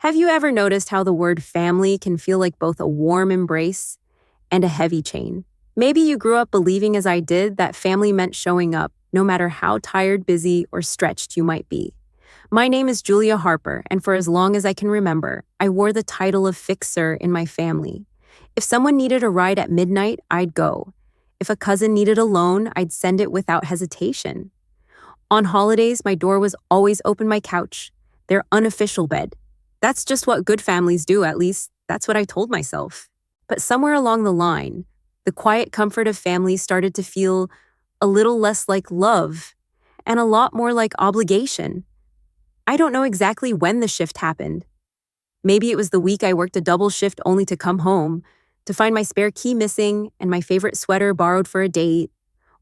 Have you ever noticed how the word family can feel like both a warm embrace and a heavy chain? Maybe you grew up believing, as I did, that family meant showing up, no matter how tired, busy, or stretched you might be. My name is Julia Harper, and for as long as I can remember, I wore the title of fixer in my family. If someone needed a ride at midnight, I'd go. If a cousin needed a loan, I'd send it without hesitation. On holidays, my door was always open my couch, their unofficial bed. That's just what good families do, at least that's what I told myself. But somewhere along the line, the quiet comfort of family started to feel a little less like love and a lot more like obligation. I don't know exactly when the shift happened. Maybe it was the week I worked a double shift only to come home, to find my spare key missing and my favorite sweater borrowed for a date,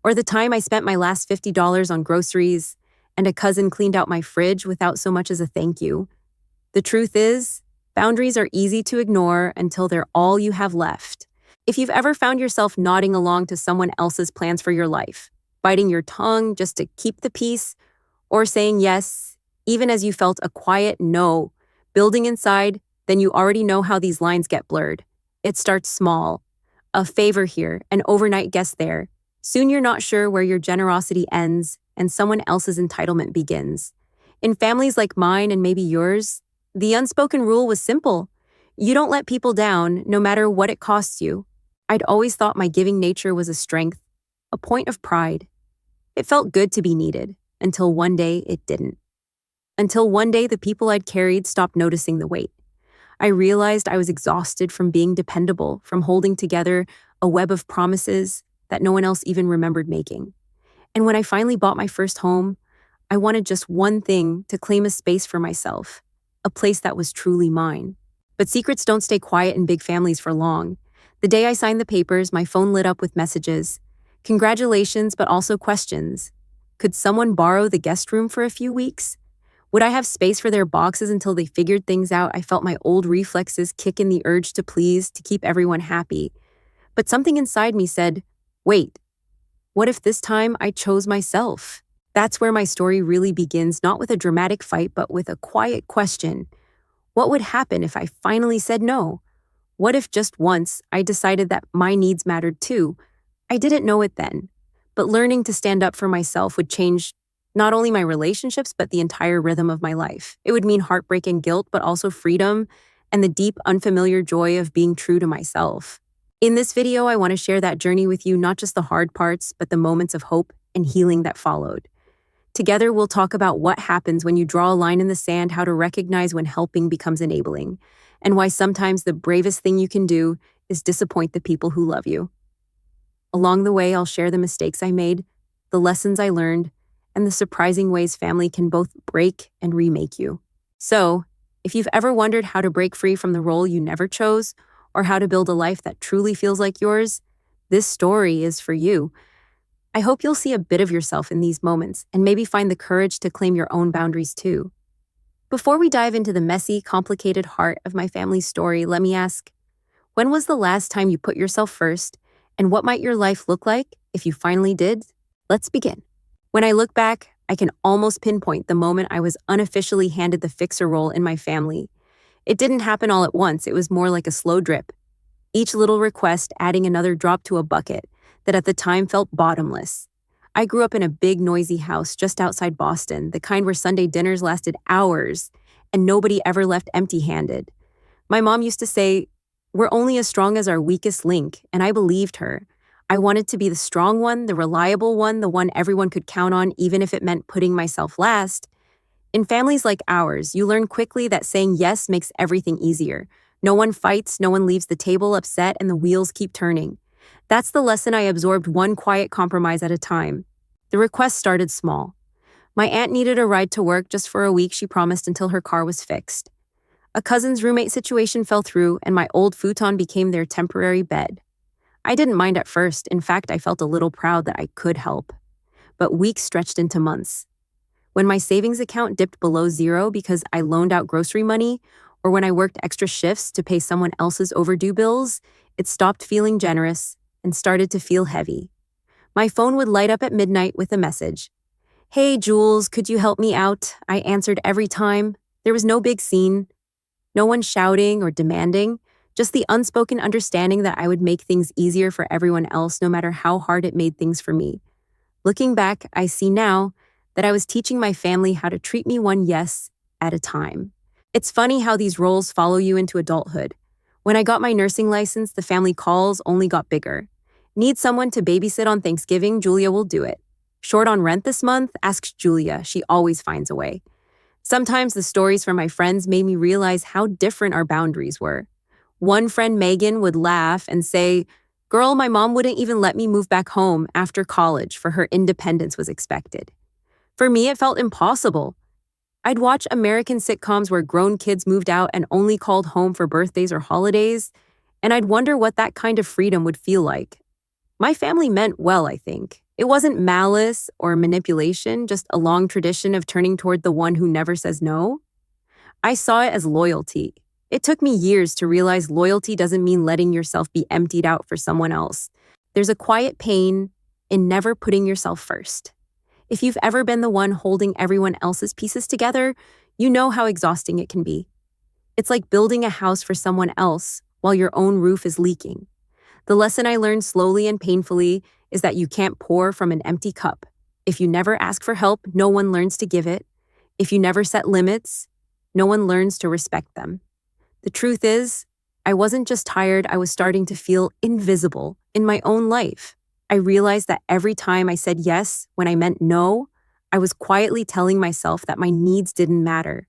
or the time I spent my last $50 on groceries and a cousin cleaned out my fridge without so much as a thank you. The truth is, boundaries are easy to ignore until they're all you have left. If you've ever found yourself nodding along to someone else's plans for your life, biting your tongue just to keep the peace, or saying yes, even as you felt a quiet no building inside, then you already know how these lines get blurred. It starts small. A favor here, an overnight guest there. Soon you're not sure where your generosity ends and someone else's entitlement begins. In families like mine and maybe yours, the unspoken rule was simple. You don't let people down, no matter what it costs you. I'd always thought my giving nature was a strength, a point of pride. It felt good to be needed, until one day it didn't. Until one day the people I'd carried stopped noticing the weight. I realized I was exhausted from being dependable, from holding together a web of promises that no one else even remembered making. And when I finally bought my first home, I wanted just one thing: to claim a space for myself. A place that was truly mine. But secrets don't stay quiet in big families for long. The day I signed the papers, my phone lit up with messages. Congratulations, but also questions. Could someone borrow the guest room for a few weeks? Would I have space for their boxes until they figured things out? I felt my old reflexes kick in the urge to please, to keep everyone happy. But something inside me said, wait, what if this time I chose myself? That's where my story really begins, not with a dramatic fight, but with a quiet question. What would happen if I finally said no? What if just once I decided that my needs mattered too? I didn't know it then, but learning to stand up for myself would change not only my relationships, but the entire rhythm of my life. It would mean heartbreak and guilt, but also freedom and the deep, unfamiliar joy of being true to myself. In this video, I want to share that journey with you, not just the hard parts, but the moments of hope and healing that followed. Together, we'll talk about what happens when you draw a line in the sand, how to recognize when helping becomes enabling, and why sometimes the bravest thing you can do is disappoint the people who love you. Along the way, I'll share the mistakes I made, the lessons I learned, and the surprising ways family can both break and remake you. So, if you've ever wondered how to break free from the role you never chose, or how to build a life that truly feels like yours, this story is for you. I hope you'll see a bit of yourself in these moments and maybe find the courage to claim your own boundaries too. Before we dive into the messy, complicated heart of my family's story, let me ask, when was the last time you put yourself first, and what might your life look like if you finally did? Let's begin. When I look back, I can almost pinpoint the moment I was unofficially handed the fixer role in my family. It didn't happen all at once, it was more like a slow drip. Each little request adding another drop to a bucket that at the time felt bottomless. I grew up in a big, noisy house just outside Boston, the kind where Sunday dinners lasted hours and nobody ever left empty-handed. My mom used to say, "We're only as strong as our weakest link," and I believed her. I wanted to be the strong one, the reliable one, the one everyone could count on, even if it meant putting myself last. In families like ours, you learn quickly that saying yes makes everything easier. No one fights, no one leaves the table upset, and the wheels keep turning. That's the lesson I absorbed, one quiet compromise at a time. The request started small. My aunt needed a ride to work just for a week, she promised, until her car was fixed. A cousin's roommate situation fell through, and my old futon became their temporary bed. I didn't mind at first. In fact, I felt a little proud that I could help. But weeks stretched into months. When my savings account dipped below zero because I loaned out grocery money, or when I worked extra shifts to pay someone else's overdue bills, it stopped feeling generous and started to feel heavy. My phone would light up at midnight with a message. "Hey, Jules, could you help me out?" I answered every time. There was no big scene, No one shouting or demanding, just the unspoken understanding that I would make things easier for everyone else no matter how hard it made things for me. Looking back, I see now that I was teaching my family how to treat me one yes at a time. It's funny how these roles follow you into adulthood. When I got my nursing license, the family calls only got bigger. Need someone to babysit on Thanksgiving? Julia will do it. Short on rent this month? Ask Julia. She always finds a way. Sometimes the stories from my friends made me realize how different our boundaries were. One friend, Megan, would laugh and say, "Girl, my mom wouldn't even let me move back home after college for her independence was expected." For me, it felt impossible. I'd watch American sitcoms where grown kids moved out and only called home for birthdays or holidays, and I'd wonder what that kind of freedom would feel like. My family meant well, I think. It wasn't malice or manipulation, just a long tradition of turning toward the one who never says no. I saw it as loyalty. It took me years to realize loyalty doesn't mean letting yourself be emptied out for someone else. There's a quiet pain in never putting yourself first. If you've ever been the one holding everyone else's pieces together, you know how exhausting it can be. It's like building a house for someone else while your own roof is leaking. The lesson I learned slowly and painfully is that you can't pour from an empty cup. If you never ask for help, no one learns to give it. If you never set limits, no one learns to respect them. The truth is, I wasn't just tired, I was starting to feel invisible in my own life. I realized that every time I said yes when I meant no, I was quietly telling myself that my needs didn't matter.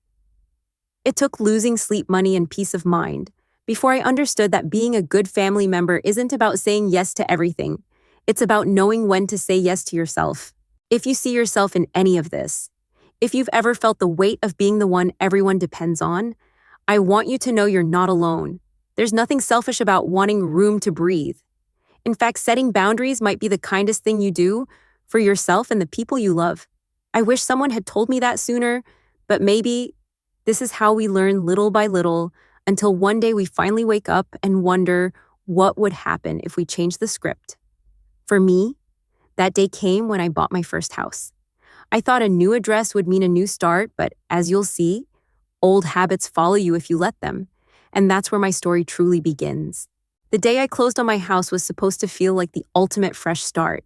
It took losing sleep money and peace of mind before I understood that being a good family member isn't about saying yes to everything. It's about knowing when to say yes to yourself. If you see yourself in any of this, if you've ever felt the weight of being the one everyone depends on, I want you to know you're not alone. There's nothing selfish about wanting room to breathe. In fact, setting boundaries might be the kindest thing you do for yourself and the people you love. I wish someone had told me that sooner, but maybe this is how we learn little by little until one day we finally wake up and wonder what would happen if we changed the script. For me, that day came when I bought my first house. I thought a new address would mean a new start, but as you'll see, old habits follow you if you let them. And that's where my story truly begins. The day I closed on my house was supposed to feel like the ultimate fresh start.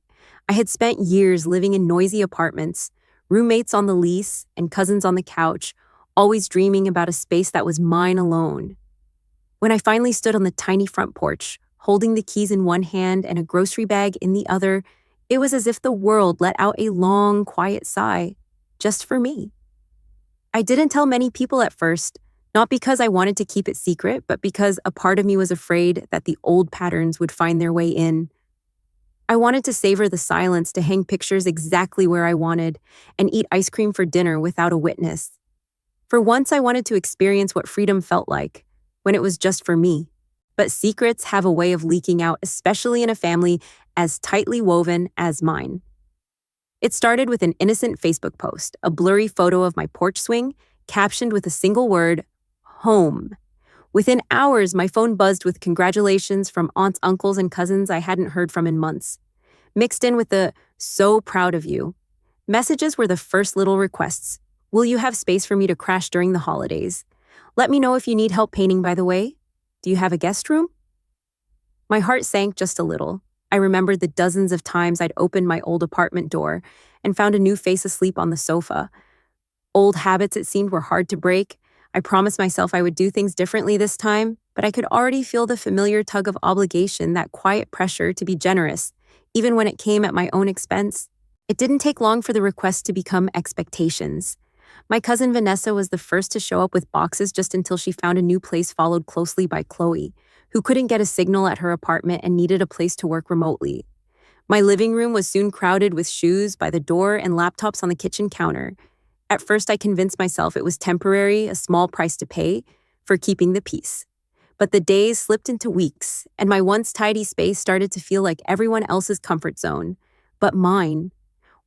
I had spent years living in noisy apartments, roommates on the lease, and cousins on the couch, always dreaming about a space that was mine alone. When I finally stood on the tiny front porch, holding the keys in one hand and a grocery bag in the other, it was as if the world let out a long, quiet sigh, just for me. I didn't tell many people at first, not because I wanted to keep it secret, but because a part of me was afraid that the old patterns would find their way in. I wanted to savor the silence, to hang pictures exactly where I wanted, and eat ice cream for dinner without a witness. For once, I wanted to experience what freedom felt like, when it was just for me. But secrets have a way of leaking out, especially in a family as tightly woven as mine. It started with an innocent Facebook post, a blurry photo of my porch swing, captioned with a single word, home. Within hours, my phone buzzed with congratulations from aunts, uncles, and cousins I hadn't heard from in months. Mixed in with the "so proud of you." Messages were the first little requests. Will you have space for me to crash during the holidays? Let me know if you need help painting, by the way. Do you have a guest room? My heart sank just a little. I remembered the dozens of times I'd opened my old apartment door and found a new face asleep on the sofa. Old habits, it seemed, were hard to break. I promised myself I would do things differently this time, but I could already feel the familiar tug of obligation, that quiet pressure to be generous, even when it came at my own expense. It didn't take long for the requests to become expectations. My cousin Vanessa was the first to show up with boxes just until she found a new place, followed closely by Chloe, who couldn't get a signal at her apartment and needed a place to work remotely. My living room was soon crowded with shoes by the door and laptops on the kitchen counter. At first, I convinced myself it was temporary, a small price to pay for keeping the peace. But the days slipped into weeks, and my once tidy space started to feel like everyone else's comfort zone, but mine.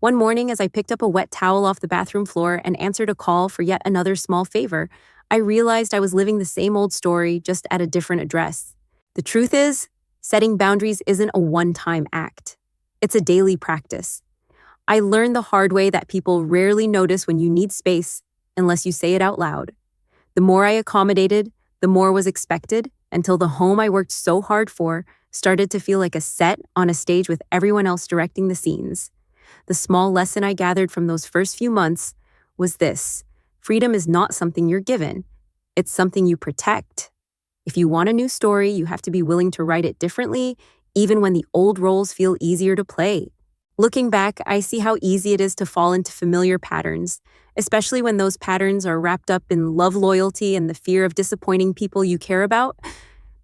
One morning, as I picked up a wet towel off the bathroom floor and answered a call for yet another small favor, I realized I was living the same old story, just at a different address. The truth is, setting boundaries isn't a one-time act. It's a daily practice. I learned the hard way that people rarely notice when you need space unless you say it out loud. The more I accommodated, The more was expected until the home I worked so hard for started to feel like a set on a stage with everyone else directing the scenes. The small lesson I gathered from those first few months was this: freedom is not something you're given, it's something you protect. If you want a new story, you have to be willing to write it differently, even when the old roles feel easier to play. Looking back, I see how easy it is to fall into familiar patterns, especially when those patterns are wrapped up in love, loyalty, and the fear of disappointing people you care about.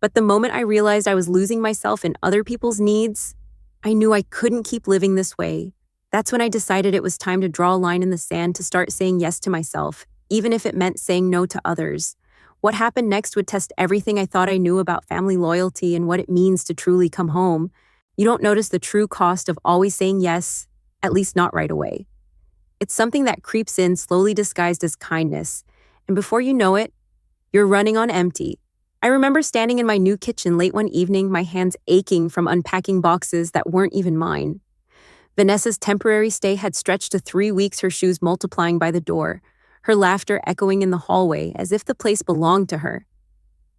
But the moment I realized I was losing myself in other people's needs, I knew I couldn't keep living this way. That's when I decided it was time to draw a line in the sand to start saying yes to myself, even if it meant saying no to others. What happened next would test everything I thought I knew about family loyalty and what it means to truly come home. You don't notice the true cost of always saying yes, at least not right away. It's something that creeps in slowly disguised as kindness, and before you know it, you're running on empty. I remember standing in my new kitchen late one evening, my hands aching from unpacking boxes that weren't even mine. Vanessa's temporary stay had stretched to 3 weeks, her shoes multiplying by the door, her laughter echoing in the hallway as if the place belonged to her.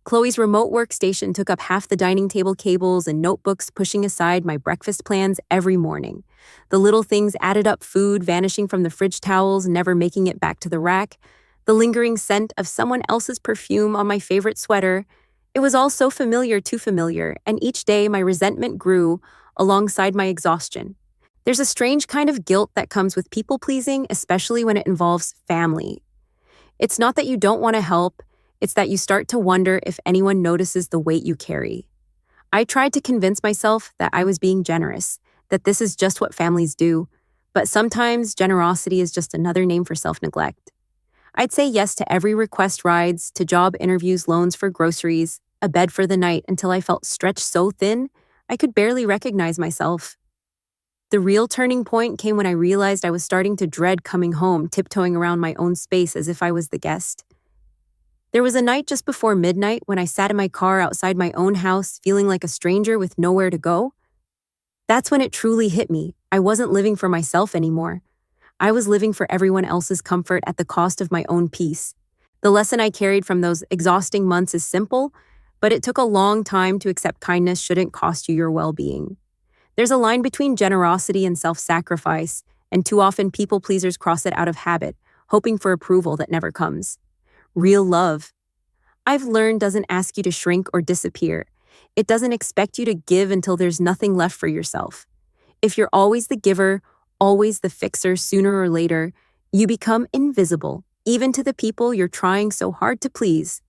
Chloe's remote workstation took up half the dining table cables and notebooks, pushing aside my breakfast plans every morning. The little things added up: food vanishing from the fridge towels, never making it back to the rack, the lingering scent of someone else's perfume on my favorite sweater. It was all so familiar, too familiar, and each day my resentment grew alongside my exhaustion. There's a strange kind of guilt that comes with people-pleasing, especially when it involves family. It's not that you don't want to help, it's that you start to wonder if anyone notices the weight you carry. I tried to convince myself that I was being generous, that this is just what families do, but sometimes generosity is just another name for self-neglect. I'd say yes to every request: rides, to job interviews, loans for groceries, a bed for the night, until I felt stretched so thin I could barely recognize myself. The real turning point came when I realized I was starting to dread coming home, tiptoeing around my own space as if I was the guest. There was a night just before midnight when I sat in my car outside my own house, feeling like a stranger with nowhere to go. That's when it truly hit me. I wasn't living for myself anymore. I was living for everyone else's comfort at the cost of my own peace. The lesson I carried from those exhausting months is simple, but it took a long time to accept kindness shouldn't cost you your well-being. There's a line between generosity and self-sacrifice, and too often people-pleasers cross it out of habit, hoping for approval that never comes. Real love, I've learned, doesn't ask you to shrink or disappear. It doesn't expect you to give until there's nothing left for yourself. If you're always the giver, always the fixer, sooner or later, you become invisible, even to the people you're trying so hard to please.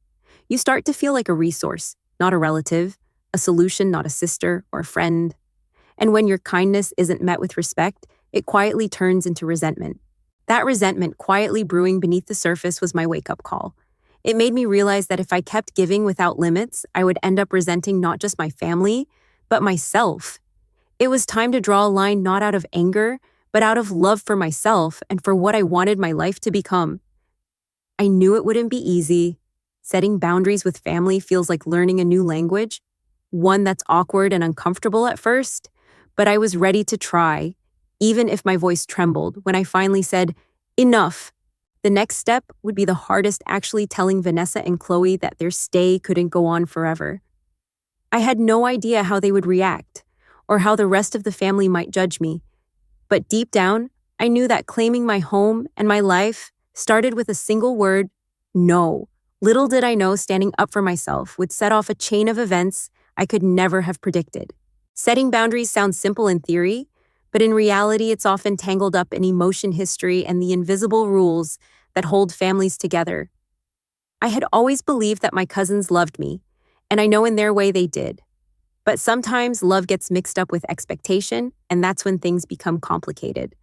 You start to feel like a resource, not a relative, a solution, not a sister or a friend. And when your kindness isn't met with respect, it quietly turns into resentment. That resentment, quietly brewing beneath the surface, was my wake-up call. It made me realize that if I kept giving without limits, I would end up resenting not just my family, but myself. It was time to draw a line, not out of anger, but out of love for myself and for what I wanted my life to become. I knew it wouldn't be easy. Setting boundaries with family feels like learning a new language, one that's awkward and uncomfortable at first, but I was ready to try, even if my voice trembled when I finally said, "Enough." The next step would be the hardest, actually telling Vanessa and Chloe that their stay couldn't go on forever. I had no idea how they would react, or how the rest of the family might judge me. But deep down, I knew that claiming my home and my life started with a single word: no. Little did I know standing up for myself would set off a chain of events I could never have predicted. Setting boundaries sounds simple in theory, but in reality, it's often tangled up in emotion history and the invisible rules that hold families together. I had always believed that my cousins loved me, and I know in their way they did. But sometimes love gets mixed up with expectation, and that's when things become complicated.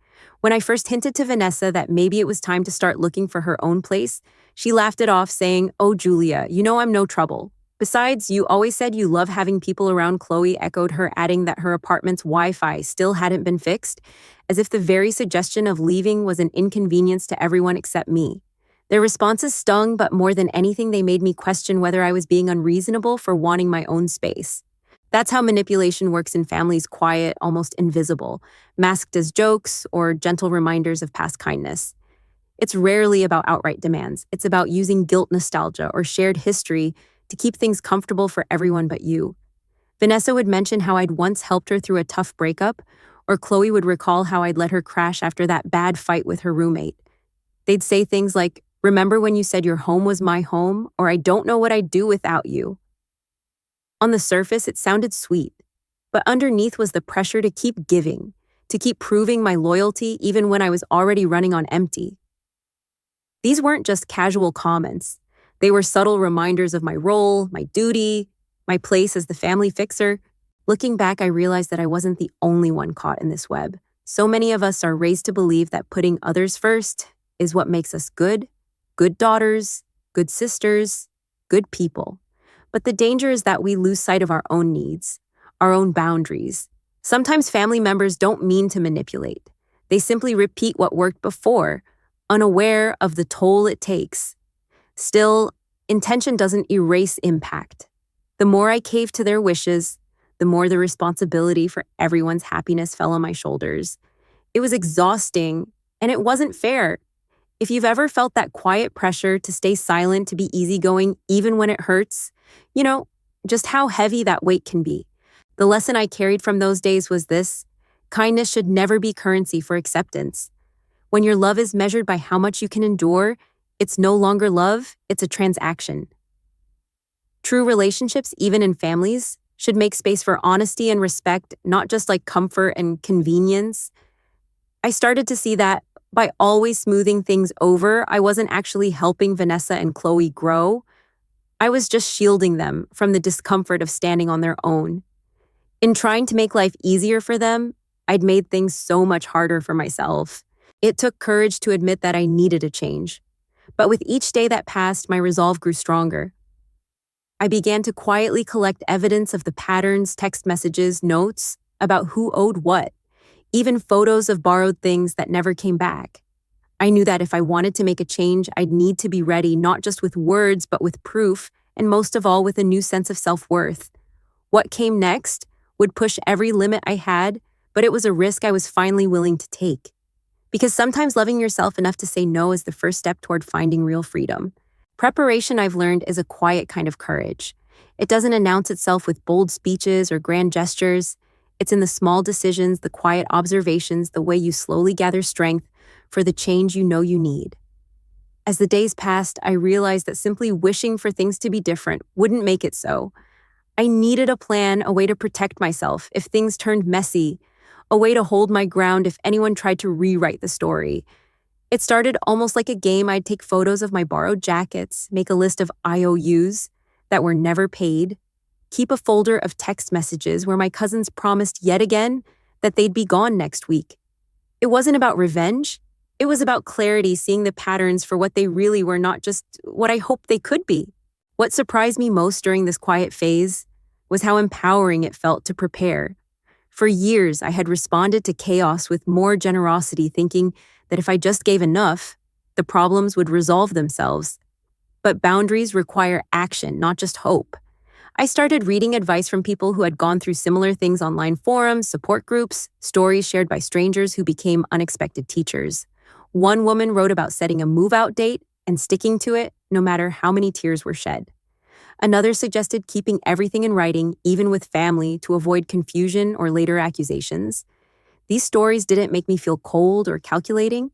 When I first hinted to Vanessa that maybe it was time to start looking for her own place, she laughed it off, saying, "Oh, Julia, you know I'm no trouble. Besides, you always said you love having people around." Chloe echoed her, adding that her apartment's Wi-Fi still hadn't been fixed, as if the very suggestion of leaving was an inconvenience to everyone except me. Their responses stung, but more than anything, they made me question whether I was being unreasonable for wanting my own space. That's how manipulation works in families: quiet, almost invisible, masked as jokes or gentle reminders of past kindness. It's rarely about outright demands. It's about using guilt, nostalgia, or shared history to keep things comfortable for everyone but you. Vanessa would mention how I'd once helped her through a tough breakup, or Chloe would recall how I'd let her crash after that bad fight with her roommate. They'd say things like, "Remember when you said your home was my home?" or "I don't know what I'd do without you." On the surface, it sounded sweet, but underneath was the pressure to keep giving, to keep proving my loyalty even when I was already running on empty. These weren't just casual comments. They were subtle reminders of my role, my duty, my place as the family fixer. Looking back, I realized that I wasn't the only one caught in this web. So many of us are raised to believe that putting others first is what makes us good daughters, good sisters, good people. But the danger is that we lose sight of our own needs, our own boundaries. Sometimes family members don't mean to manipulate. They simply repeat what worked before, unaware of the toll it takes. Still, intention doesn't erase impact. The more I caved to their wishes, the more the responsibility for everyone's happiness fell on my shoulders. It was exhausting, and it wasn't fair. If you've ever felt that quiet pressure to stay silent, to be easygoing, even when it hurts, you know, just how heavy that weight can be. The lesson I carried from those days was this: kindness should never be currency for acceptance. When your love is measured by how much you can endure, it's no longer love, it's a transaction. True relationships, even in families, should make space for honesty and respect, not just like comfort and convenience. I started to see that by always smoothing things over, I wasn't actually helping Vanessa and Chloe grow. I was just shielding them from the discomfort of standing on their own. In trying to make life easier for them, I'd made things so much harder for myself. It took courage to admit that I needed a change. But with each day that passed, my resolve grew stronger. I began to quietly collect evidence of the patterns, text messages, notes about who owed what, even photos of borrowed things that never came back. I knew that if I wanted to make a change, I'd need to be ready, not just with words, but with proof, and most of all, with a new sense of self-worth. What came next would push every limit I had, but it was a risk I was finally willing to take. Because sometimes loving yourself enough to say no is the first step toward finding real freedom. Preparation, I've learned, is a quiet kind of courage. It doesn't announce itself with bold speeches or grand gestures. It's in the small decisions, the quiet observations, the way you slowly gather strength for the change you know you need. As the days passed, I realized that simply wishing for things to be different wouldn't make it so. I needed a plan, a way to protect myself if things turned messy, a way to hold my ground if anyone tried to rewrite the story. It started almost like a game. I'd take photos of my borrowed jackets, make a list of IOUs that were never paid, keep a folder of text messages where my cousins promised yet again that they'd be gone next week. It wasn't about revenge. It was about clarity, seeing the patterns for what they really were, not just what I hoped they could be. What surprised me most during this quiet phase was how empowering it felt to prepare. For years, I had responded to chaos with more generosity, thinking that if I just gave enough, the problems would resolve themselves. But boundaries require action, not just hope. I started reading advice from people who had gone through similar things: online forums, support groups, stories shared by strangers who became unexpected teachers. One woman wrote about setting a move-out date and sticking to it, no matter how many tears were shed. Another suggested keeping everything in writing, even with family, to avoid confusion or later accusations. These stories didn't make me feel cold or calculating.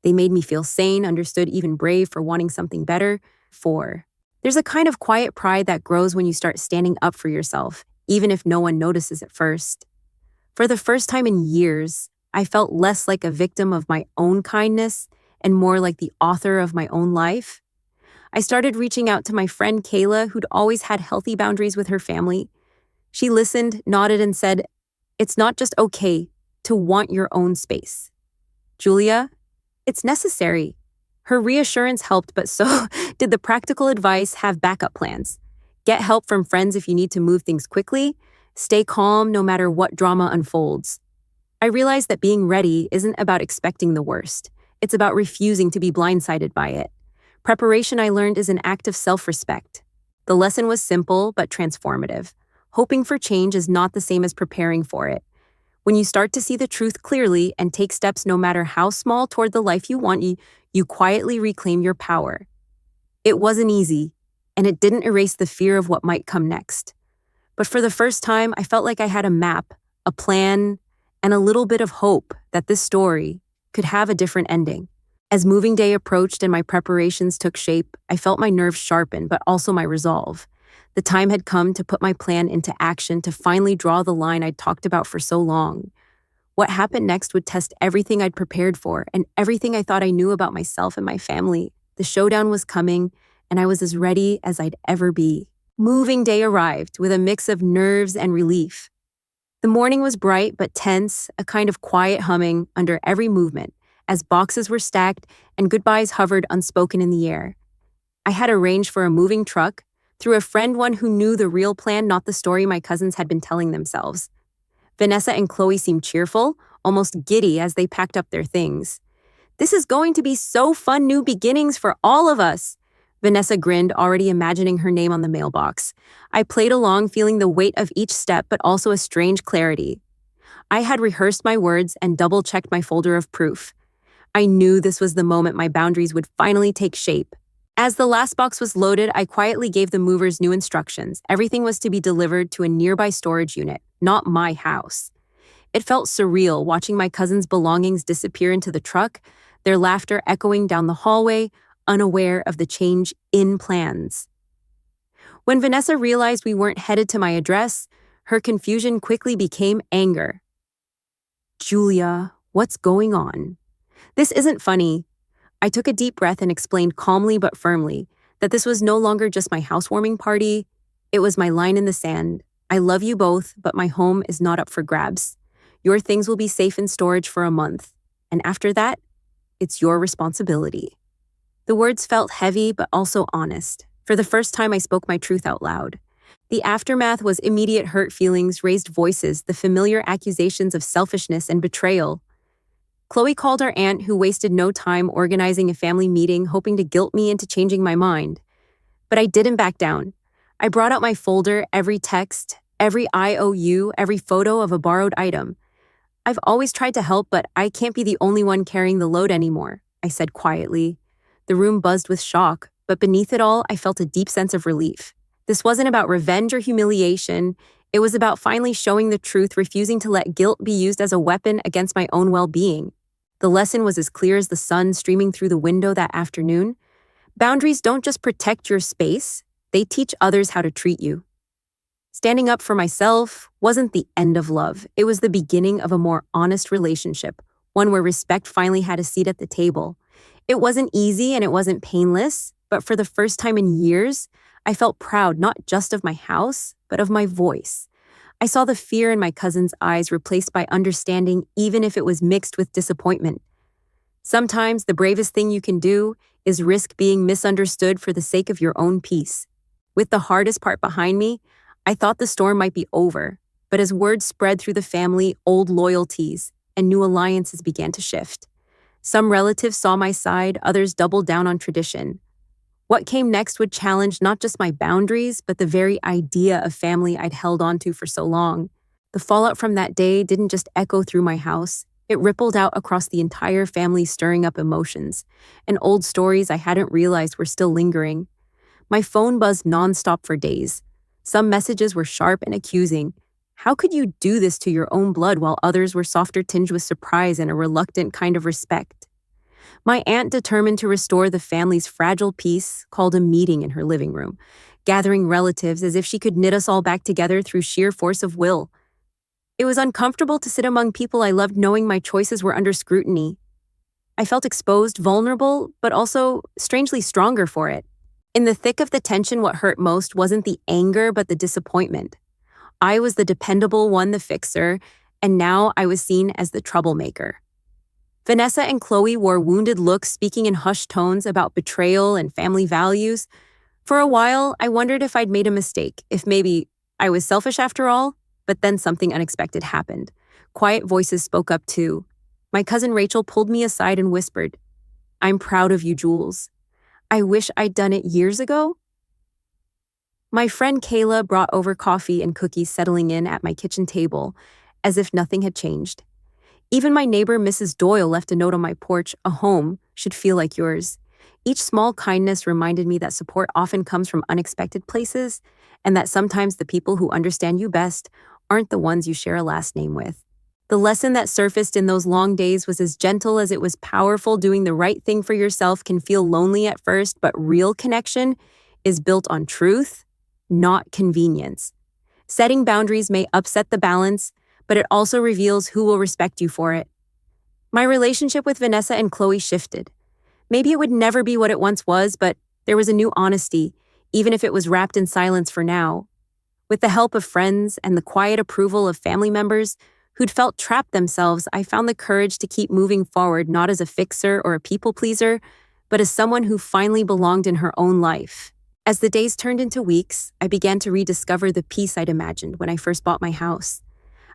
They made me feel sane, understood, even brave for wanting something better. There's a kind of quiet pride that grows when you start standing up for yourself, even if no one notices at first. For the first time in years, I felt less like a victim of my own kindness and more like the author of my own life. I started reaching out to my friend Kayla, who'd always had healthy boundaries with her family. She listened, nodded, and said, "It's not just okay to want your own space. Julia, it's necessary." Her reassurance helped, but so did the practical advice: have backup plans. Get help from friends if you need to move things quickly. Stay calm no matter what drama unfolds. I realized that being ready isn't about expecting the worst. It's about refusing to be blindsided by it. Preparation, I learned, is an act of self-respect. The lesson was simple but transformative. Hoping for change is not the same as preparing for it. When you start to see the truth clearly and take steps, no matter how small, toward the life you want, you quietly reclaim your power. It wasn't easy, and it didn't erase the fear of what might come next. But for the first time, I felt like I had a map, a plan, and a little bit of hope that this story could have a different ending. As moving day approached and my preparations took shape, I felt my nerves sharpen, but also my resolve. The time had come to put my plan into action, to finally draw the line I'd talked about for so long. What happened next would test everything I'd prepared for and everything I thought I knew about myself and my family. The showdown was coming, and I was as ready as I'd ever be. Moving day arrived with a mix of nerves and relief. The morning was bright but tense, a kind of quiet humming under every movement, as boxes were stacked and goodbyes hovered unspoken in the air. I had arranged for a moving truck through a friend, one who knew the real plan, not the story my cousins had been telling themselves. Vanessa and Chloe seemed cheerful, almost giddy as they packed up their things. "This is going to be so fun, new beginnings for all of us." Vanessa grinned, already imagining her name on the mailbox. I played along, feeling the weight of each step, but also a strange clarity. I had rehearsed my words and double-checked my folder of proof. I knew this was the moment my boundaries would finally take shape. As the last box was loaded, I quietly gave the movers new instructions. Everything was to be delivered to a nearby storage unit, not my house. It felt surreal watching my cousins' belongings disappear into the truck, their laughter echoing down the hallway, unaware of the change in plans. When Vanessa realized we weren't headed to my address, her confusion quickly became anger. "Julia, what's going on? This isn't funny." I took a deep breath and explained calmly but firmly that this was no longer just my housewarming party. It was my line in the sand. "I love you both, but my home is not up for grabs. Your things will be safe in storage for a month, and after that, it's your responsibility." The words felt heavy but also honest. For the first time, I spoke my truth out loud. The aftermath was immediate hurt feelings, raised voices, the familiar accusations of selfishness and betrayal. Chloe called her aunt, who wasted no time organizing a family meeting, hoping to guilt me into changing my mind. But I didn't back down. I brought out my folder, every text, every IOU, every photo of a borrowed item. "I've always tried to help, but I can't be the only one carrying the load anymore," I said quietly. The room buzzed with shock, but beneath it all, I felt a deep sense of relief. This wasn't about revenge or humiliation. It was about finally showing the truth, refusing to let guilt be used as a weapon against my own well-being. The lesson was as clear as the sun streaming through the window that afternoon. Boundaries don't just protect your space, they teach others how to treat you. Standing up for myself wasn't the end of love. It was the beginning of a more honest relationship, one where respect finally had a seat at the table. It wasn't easy and it wasn't painless, but for the first time in years, I felt proud not just of my house, but of my voice. I saw the fear in my cousin's eyes replaced by understanding, even if it was mixed with disappointment. Sometimes the bravest thing you can do is risk being misunderstood for the sake of your own peace. With the hardest part behind me, I thought the storm might be over, but as word spread through the family, old loyalties and new alliances began to shift. Some relatives saw my side, others doubled down on tradition. What came next would challenge not just my boundaries, but the very idea of family I'd held onto for so long. The fallout from that day didn't just echo through my house. It rippled out across the entire family, stirring up emotions, and old stories I hadn't realized were still lingering. My phone buzzed nonstop for days. Some messages were sharp and accusing. How could you do this to your own blood, while others were softer, tinged with surprise and a reluctant kind of respect? My aunt, determined to restore the family's fragile peace, called a meeting in her living room, gathering relatives as if she could knit us all back together through sheer force of will. It was uncomfortable to sit among people I loved, knowing my choices were under scrutiny. I felt exposed, vulnerable, but also strangely stronger for it. In the thick of the tension, what hurt most wasn't the anger, but the disappointment. I was the dependable one, the fixer, and now I was seen as the troublemaker. Vanessa and Chloe wore wounded looks, speaking in hushed tones about betrayal and family values. For a while, I wondered if I'd made a mistake, if maybe I was selfish after all, but then something unexpected happened. Quiet voices spoke up too. My cousin Rachel pulled me aside and whispered, "I'm proud of you, Jules. I wish I'd done it years ago." My friend Kayla brought over coffee and cookies, settling in at my kitchen table, as if nothing had changed. Even my neighbor, Mrs. Doyle, left a note on my porch, "A home should feel like yours." Each small kindness reminded me that support often comes from unexpected places, and that sometimes the people who understand you best aren't the ones you share a last name with. The lesson that surfaced in those long days was as gentle as it was powerful. Doing the right thing for yourself can feel lonely at first, but real connection is built on truth, not convenience. Setting boundaries may upset the balance, but it also reveals who will respect you for it. My relationship with Vanessa and Chloe shifted. Maybe it would never be what it once was, but there was a new honesty, even if it was wrapped in silence for now. With the help of friends and the quiet approval of family members who'd felt trapped themselves, I found the courage to keep moving forward, not as a fixer or a people pleaser, but as someone who finally belonged in her own life. As the days turned into weeks, I began to rediscover the peace I'd imagined when I first bought my house.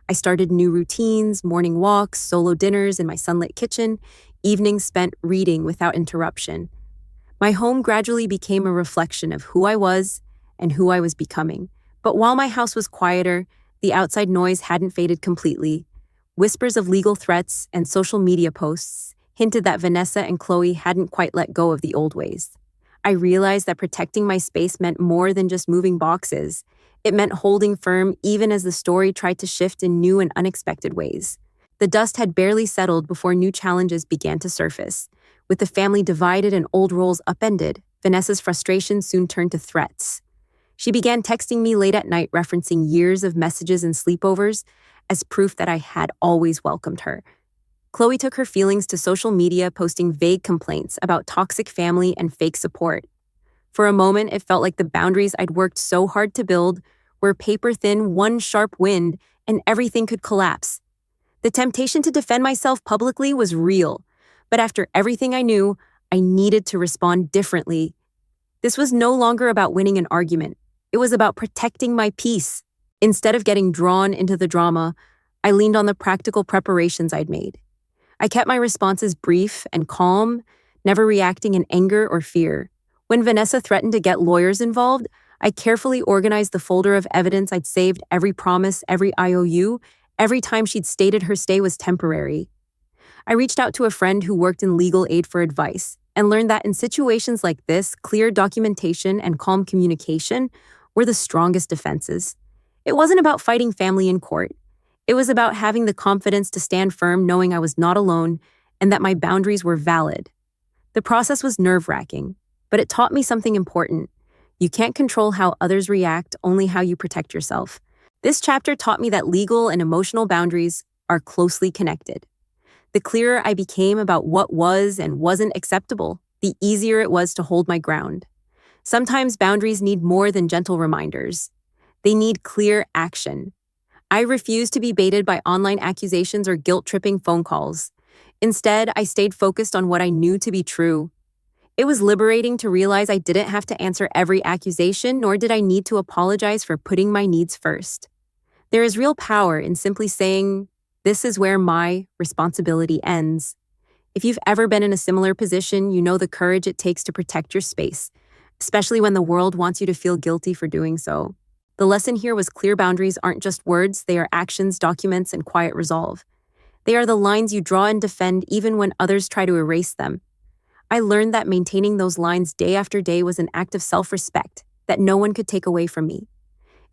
I started new routines, morning walks, solo dinners in my sunlit kitchen, evenings spent reading without interruption. My home gradually became a reflection of who I was and who I was becoming. But while my house was quieter, the outside noise hadn't faded completely. Whispers of legal threats and social media posts hinted that Vanessa and Chloe hadn't quite let go of the old ways. I realized that protecting my space meant more than just moving boxes. It meant holding firm even as the story tried to shift in new and unexpected ways. The dust had barely settled before new challenges began to surface. With the family divided and old roles upended, Vanessa's frustration soon turned to threats. She began texting me late at night, referencing years of messages and sleepovers as proof that I had always welcomed her. Chloe took her feelings to social media, posting vague complaints about toxic family and fake support. For a moment, it felt like the boundaries I'd worked so hard to build were paper thin, one sharp wind, and everything could collapse. The temptation to defend myself publicly was real, but after everything I knew, I needed to respond differently. This was no longer about winning an argument. It was about protecting my peace. Instead of getting drawn into the drama, I leaned on the practical preparations I'd made. I kept my responses brief and calm, never reacting in anger or fear. When Vanessa threatened to get lawyers involved, I carefully organized the folder of evidence I'd saved, every promise, every IOU, every time she'd stated her stay was temporary. I reached out to a friend who worked in legal aid for advice and learned that in situations like this, clear documentation and calm communication were the strongest defenses. It wasn't about fighting family in court. It was about having the confidence to stand firm, knowing I was not alone and that my boundaries were valid. The process was nerve-wracking, but it taught me something important. You can't control how others react, only how you protect yourself. This chapter taught me that legal and emotional boundaries are closely connected. The clearer I became about what was and wasn't acceptable, the easier it was to hold my ground. Sometimes boundaries need more than gentle reminders. They need clear action. I refused to be baited by online accusations or guilt-tripping phone calls. Instead, I stayed focused on what I knew to be true. It was liberating to realize I didn't have to answer every accusation, nor did I need to apologize for putting my needs first. There is real power in simply saying, "This is where my responsibility ends." If you've ever been in a similar position, you know the courage it takes to protect your space, especially when the world wants you to feel guilty for doing so. The lesson here was clear boundaries aren't just words, they are actions, documents, and quiet resolve. They are the lines you draw and defend even when others try to erase them. I learned that maintaining those lines day after day was an act of self-respect that no one could take away from me.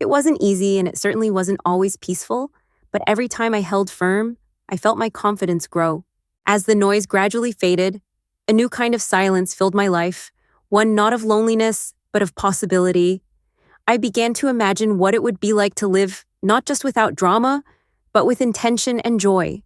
It wasn't easy and it certainly wasn't always peaceful, but every time I held firm, I felt my confidence grow. As the noise gradually faded, a new kind of silence filled my life, one not of loneliness, but of possibility. I began to imagine what it would be like to live not just without drama, but with intention and joy.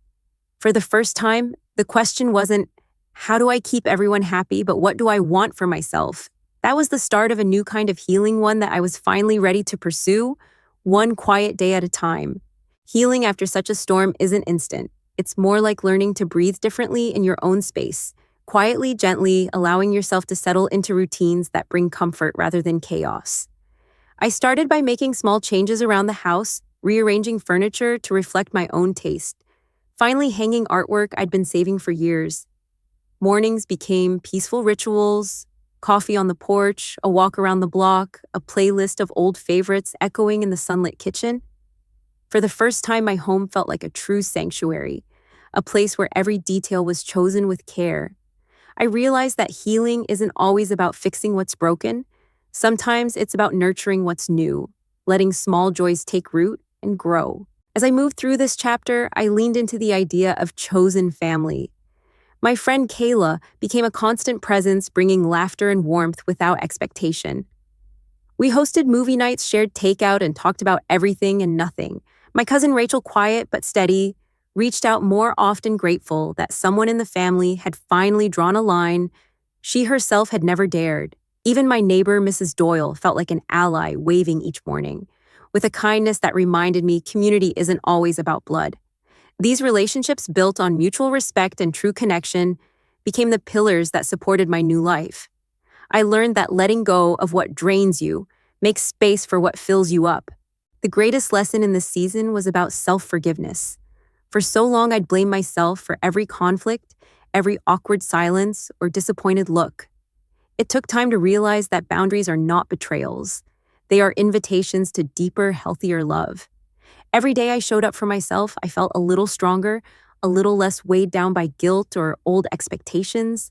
For the first time, the question wasn't, how do I keep everyone happy, but what do I want for myself? That was the start of a new kind of healing, one that I was finally ready to pursue, one quiet day at a time. Healing after such a storm isn't instant. It's more like learning to breathe differently in your own space, quietly, gently, allowing yourself to settle into routines that bring comfort rather than chaos. I started by making small changes around the house, rearranging furniture to reflect my own taste, finally hanging artwork I'd been saving for years. Mornings became peaceful rituals, coffee on the porch, a walk around the block, a playlist of old favorites echoing in the sunlit kitchen. For the first time, my home felt like a true sanctuary, a place where every detail was chosen with care. I realized that healing isn't always about fixing what's broken. Sometimes it's about nurturing what's new, letting small joys take root and grow. As I moved through this chapter, I leaned into the idea of chosen family. My friend Kayla became a constant presence, bringing laughter and warmth without expectation. We hosted movie nights, shared takeout, and talked about everything and nothing. My cousin Rachel, quiet but steady, reached out more often, grateful that someone in the family had finally drawn a line she herself had never dared. Even my neighbor, Mrs. Doyle, felt like an ally, waving each morning, with a kindness that reminded me community isn't always about blood. These relationships, built on mutual respect and true connection, became the pillars that supported my new life. I learned that letting go of what drains you makes space for what fills you up. The greatest lesson in this season was about self-forgiveness. For so long, I'd blamed myself for every conflict, every awkward silence, or disappointed look. It took time to realize that boundaries are not betrayals. They are invitations to deeper, healthier love. Every day I showed up for myself, I felt a little stronger, a little less weighed down by guilt or old expectations.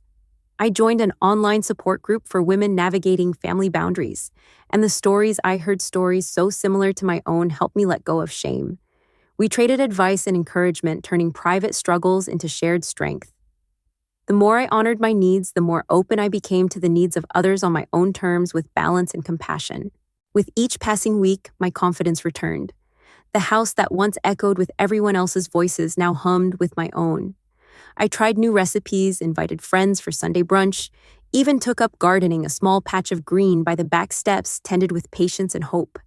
I joined an online support group for women navigating family boundaries, and the stories I heard, stories so similar to my own, helped me let go of shame. We traded advice and encouragement, turning private struggles into shared strength. The more I honored my needs, the more open I became to the needs of others on my own terms, with balance and compassion. With each passing week, my confidence returned. The house that once echoed with everyone else's voices now hummed with my own. I tried new recipes, invited friends for Sunday brunch, even took up gardening, a small patch of green by the back steps tended with patience and hope.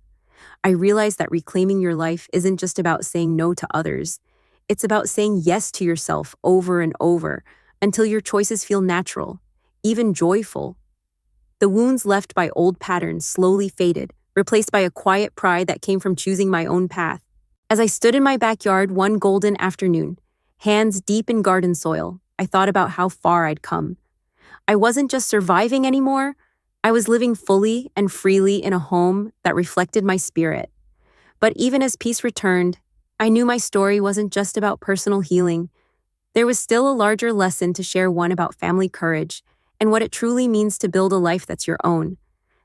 I realized that reclaiming your life isn't just about saying no to others. It's about saying yes to yourself over and over until your choices feel natural, even joyful. The wounds left by old patterns slowly faded, replaced by a quiet pride that came from choosing my own path. As I stood in my backyard one golden afternoon, hands deep in garden soil, I thought about how far I'd come. I wasn't just surviving anymore, I was living fully and freely in a home that reflected my spirit. But even as peace returned, I knew my story wasn't just about personal healing. There was still a larger lesson to share, one about family courage and what it truly means to build a life that's your own,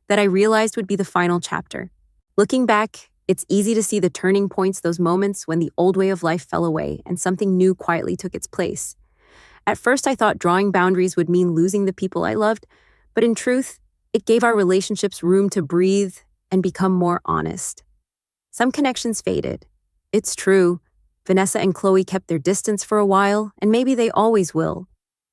that I realized would be the final chapter. Looking back, it's easy to see the turning points, those moments when the old way of life fell away and something new quietly took its place. At first, I thought drawing boundaries would mean losing the people I loved, but in truth, it gave our relationships room to breathe and become more honest. Some connections faded. It's true, Vanessa and Chloe kept their distance for a while, and maybe they always will.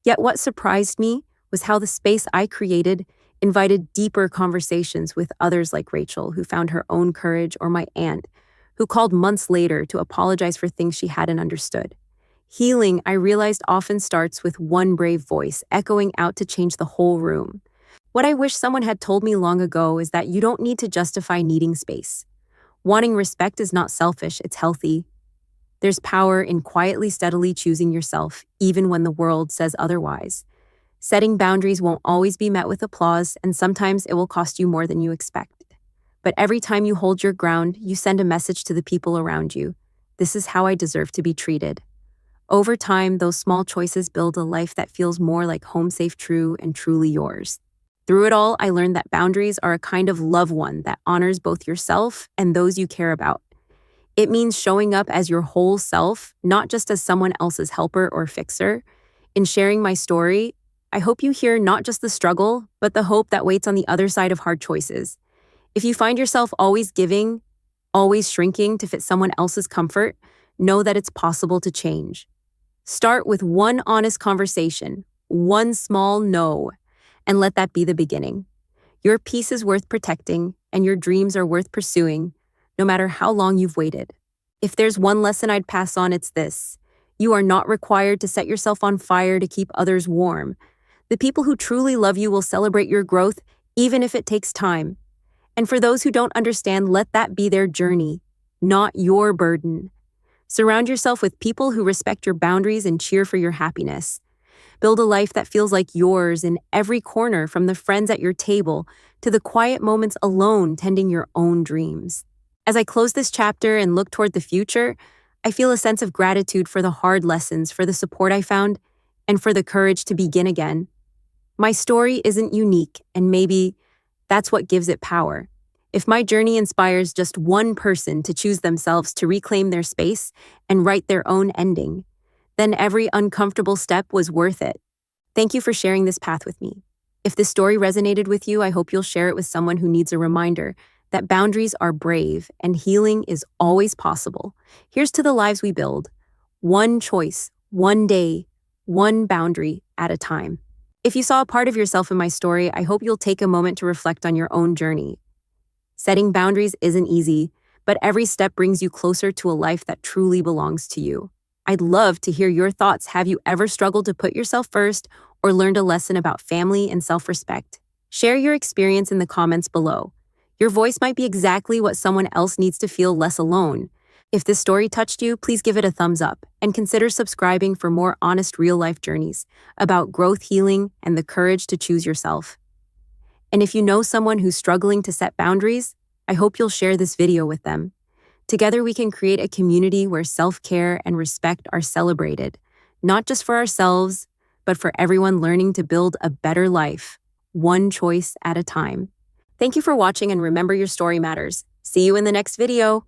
Yet what surprised me was how the space I created invited deeper conversations with others, like Rachel, who found her own courage, or my aunt, who called months later to apologize for things she hadn't understood. Healing, I realized, often starts with one brave voice echoing out to change the whole room. What I wish someone had told me long ago is that you don't need to justify needing space. Wanting respect is not selfish, it's healthy. There's power in quietly, steadily choosing yourself, even when the world says otherwise. Setting boundaries won't always be met with applause, and sometimes it will cost you more than you expect. But every time you hold your ground, you send a message to the people around you. This is how I deserve to be treated. Over time, those small choices build a life that feels more like home, safe, true, and truly yours. Through it all, I learned that boundaries are a kind of love, one that honors both yourself and those you care about. It means showing up as your whole self, not just as someone else's helper or fixer. In sharing my story, I hope you hear not just the struggle, but the hope that waits on the other side of hard choices. If you find yourself always giving, always shrinking to fit someone else's comfort, know that it's possible to change. Start with one honest conversation, one small no, and let that be the beginning. Your peace is worth protecting, and your dreams are worth pursuing, no matter how long you've waited. If there's one lesson I'd pass on, it's this: you are not required to set yourself on fire to keep others warm. The people who truly love you will celebrate your growth, even if it takes time. And for those who don't understand, let that be their journey, not your burden. Surround yourself with people who respect your boundaries and cheer for your happiness. Build a life that feels like yours in every corner, from the friends at your table to the quiet moments alone tending your own dreams. As I close this chapter and look toward the future, I feel a sense of gratitude for the hard lessons, for the support I found, and for the courage to begin again. My story isn't unique, and maybe that's what gives it power. If my journey inspires just one person to choose themselves to reclaim their space and write their own ending, then every uncomfortable step was worth it. Thank you for sharing this path with me. If this story resonated with you, I hope you'll share it with someone who needs a reminder that boundaries are brave and healing is always possible. Here's to the lives we build. One choice, one day, one boundary at a time. If you saw a part of yourself in my story, I hope you'll take a moment to reflect on your own journey. Setting boundaries isn't easy, but every step brings you closer to a life that truly belongs to you. I'd love to hear your thoughts. Have you ever struggled to put yourself first or learned a lesson about family and self-respect? Share your experience in the comments below. Your voice might be exactly what someone else needs to feel less alone. If this story touched you, please give it a thumbs up and consider subscribing for more honest real-life journeys about growth, healing, and the courage to choose yourself. And if you know someone who's struggling to set boundaries, I hope you'll share this video with them. Together we can create a community where self-care and respect are celebrated, not just for ourselves, but for everyone learning to build a better life, one choice at a time. Thank you for watching, and remember, your story matters. See you in the next video.